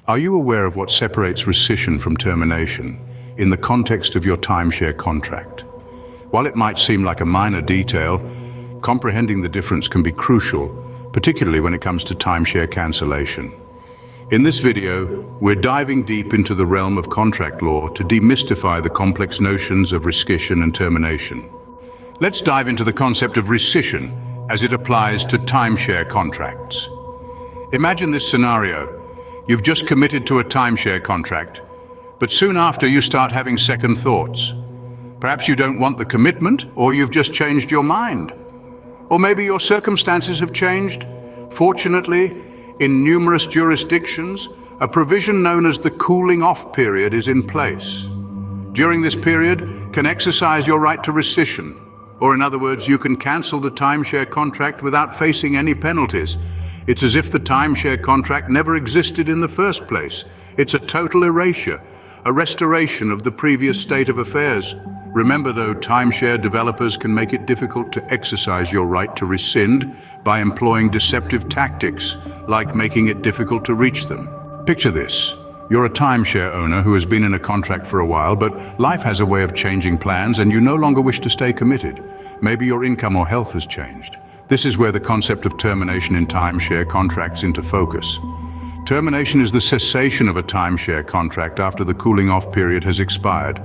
Are you aware of what separates rescission from termination in the context of your timeshare contract? While it might seem like a minor detail, comprehending the difference can be crucial, particularly when it comes to timeshare cancellation. In this video, we're diving deep into the realm of contract law to demystify the complex notions of rescission and termination. Let's dive into the concept of rescission as it applies to timeshare contracts. Imagine this scenario. You've just committed to a timeshare contract, but soon after you start having second thoughts. Perhaps you don't want the commitment, or you've just changed your mind. Or maybe your circumstances have changed. Fortunately, in numerous jurisdictions, a provision known as the cooling off period is in place. During this period, can exercise your right to rescission, or in other words, you can cancel the timeshare contract without facing any penalties. It's as if the timeshare contract never existed in the first place. It's a total erasure, a restoration of the previous state of affairs. Remember though, timeshare developers can make it difficult to exercise your right to rescind by employing deceptive tactics, like making it difficult to reach them. Picture this. You're a timeshare owner who has been in a contract for a while, but life has a way of changing plans and you no longer wish to stay committed. Maybe your income or health has changed. This is where the concept of termination in timeshare contracts into focus. Termination is the cessation of a timeshare contract after the cooling off period has expired.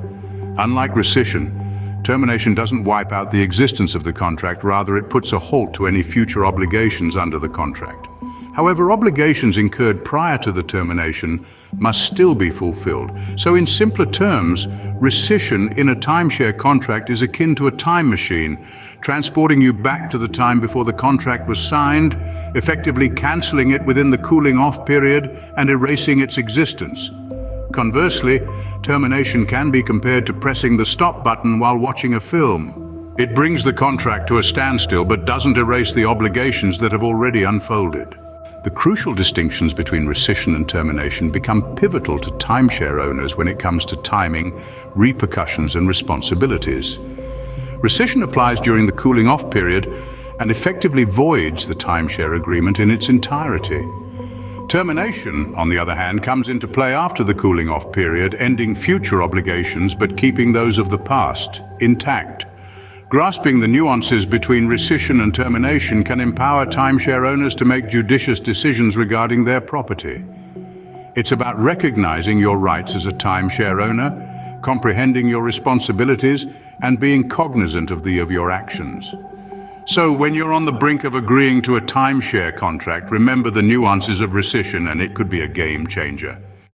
Unlike rescission, termination doesn't wipe out the existence of the contract, rather it puts a halt to any future obligations under the contract. However, obligations incurred prior to the termination must still be fulfilled. So in simpler terms, rescission in a timeshare contract is akin to a time machine, transporting you back to the time before the contract was signed, effectively cancelling it within the cooling off period and erasing its existence. Conversely, termination can be compared to pressing the stop button while watching a film. It brings the contract to a standstill but doesn't erase the obligations that have already unfolded. The crucial distinctions between rescission and termination become pivotal to timeshare owners when it comes to timing, repercussions, and responsibilities. Rescission applies during the cooling off period and effectively voids the timeshare agreement in its entirety. Termination, on the other hand, comes into play after the cooling off period, ending future obligations but keeping those of the past intact. Grasping the nuances between rescission and termination can empower timeshare owners to make judicious decisions regarding their property. It's about recognizing your rights as a timeshare owner, comprehending your responsibilities, and being cognizant of your actions. So when you're on the brink of agreeing to a timeshare contract, remember the nuances of rescission and it could be a game changer.